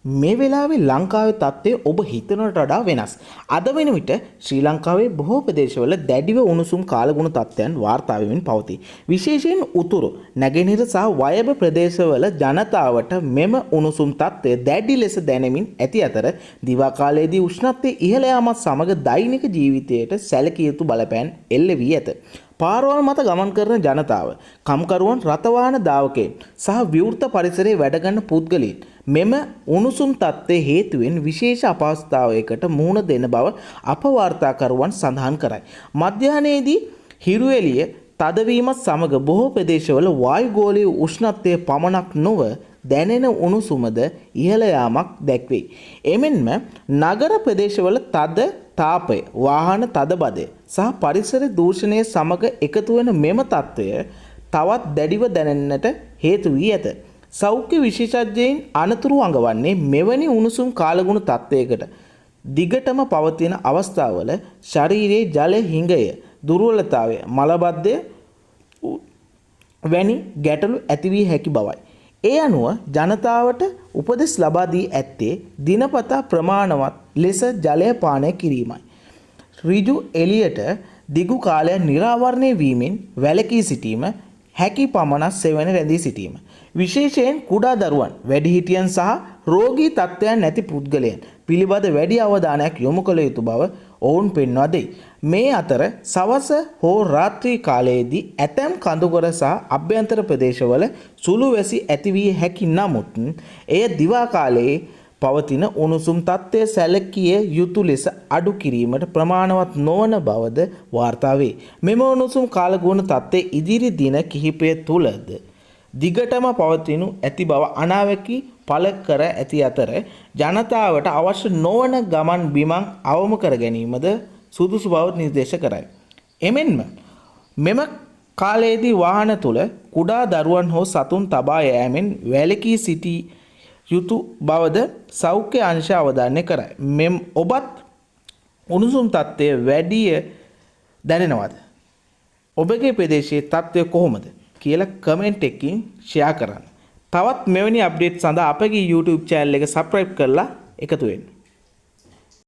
මේ වෙලාවේ ලංකාවේ තත්ත්වය ඔබ හිතනට වඩා වෙනස්. අද වෙන විට ශ්‍රී ලංකාවේ බොහෝ ප්‍රදේශවල දැඩිව උණුසුම් කාලගුණ තත්ත්වයන් වාර්තා වෙමින් පවතී. විශේෂයෙන් උතුරු, නැගෙනහිර සහ වයඹ ප්‍රදේශවල ජනතාවට මෙම උණුසුම් තත්ත්වය දැඩි ලෙස දැනෙමින් ඇති අතර දිවා කාලයේදී උෂ්ණත්වය ඉහළ යාමත් සමග දෛනික ජීවිතයට සැලකිය යුතු බලපෑම් එල්ල වී ඇත. පාරවල් මත ගමන් කරන ජනතාව, කම්කරුවන්, රථවාහන ධාවකයන් සහ විවෘත පරිසරයේ වැඩ කරන පුද්ගලයන් මෙම උණුසුම් තත්ත්වයේ හේතුවෙන් විශේෂ අපහසුතාවයකට මුහුණ දෙන බව අප වාර්තාකරුවන් සඳහන් කරයි. මධ්‍යහ්නයේදී හිරු එළිය තදවීමත් සමග බොහෝ ප්‍රදේශවල වායුගෝලීය උෂ්ණත්වය පමණක් නොව දැනෙන උණුසුමද ඉහළ යාමක් දැක්වේ. එමෙන්ම නගර ප්‍රදේශවල තද තාපය, වාහන තදබදය සහ පරිසර දූෂණය සමග එකතු වන මෙම තත්ත්වය තවත් දැඩිව දැනෙන්නට හේතු වී ඇත. සෞඛ්‍ය විශේෂඥයින් අනතුරු අඟවන්නේ මෙවැනි උණුසුම් කාලගුණ තත්ත්වයකට දිගටම පවතින අවස්ථාවල ශරීරයේ ජල හිඟය, දුර්වලතාවය, මලබද්ධය වැනි ගැටලු ඇති වී හැකි බවයි. ඒ අනුව ජනතාවට උපදෙස් ලබා දී ඇත්තේ දිනපතා ප්‍රමාණවත් ලෙස ජලය පානය කිරීමයි. ඍජු එළියට දිගු කාලයක් නිරාවරණය වීමෙන් වැළකී සිටීම, හැකි පමණක් සෙවණ රැඳී සිටීම. විශේෂයෙන් කුඩා දරුවන්, වැඩිහිටියන් සහ රෝගී තත්ත්වයන් නැති පුද්ගලයන් පිළිබඳ වැඩි අවධානයක් යොමු කළ යුතු බව ඔවුන් පෙන්වා දෙයි. මේ අතර සවස හෝ රාත්‍රී කාලයේදී ඇතැම් කඳුකර සහ අභ්‍යන්තර ප්‍රදේශවල සුළු වැසි ඇති වී හැකි නමුත් එය දිවා කාලයේ පවතින උණුසුම් තත්ත්වය සැලකිය යුතු ලෙස අඩු කිරීමට ප්‍රමාණවත් නොවන බවද වාර්තා වේ. මෙම උණුසුම් කාලගුණ තත්ත්වය ඉදිරි දින කිහිපය තුලද දිගටම පවතිනු ඇති බව අනාවැකි පළ කර ඇති අතර ජනතාවට අවශ්‍ය නොවන ගමන් බිමන් අවම කර ගැනීමද සුදුසු බව නිර්දේශ කරයි. එමෙන්ම මෙම කාලයේදී වාහන තුල කුඩා දරුවන් හෝ සතුන් තබා යෑමෙන් වැළකී සිටී යුතු බවද සෞඛ්‍ය අංශ අවධාරණය කරයි. ඔබත් උණුසුම් තත්ත්වය වැඩිය දැනෙනවද? ඔබගේ ප්‍රදේශයේ තත්ත්වය කොහොමද කියලා කමෙන්ට් එකකින් ෂෙයා කරන්න. තවත් මෙවැනි අප්ඩේට් සඳහා අපගේ YouTube channel එක subscribe කරලා එකතු වෙන්න.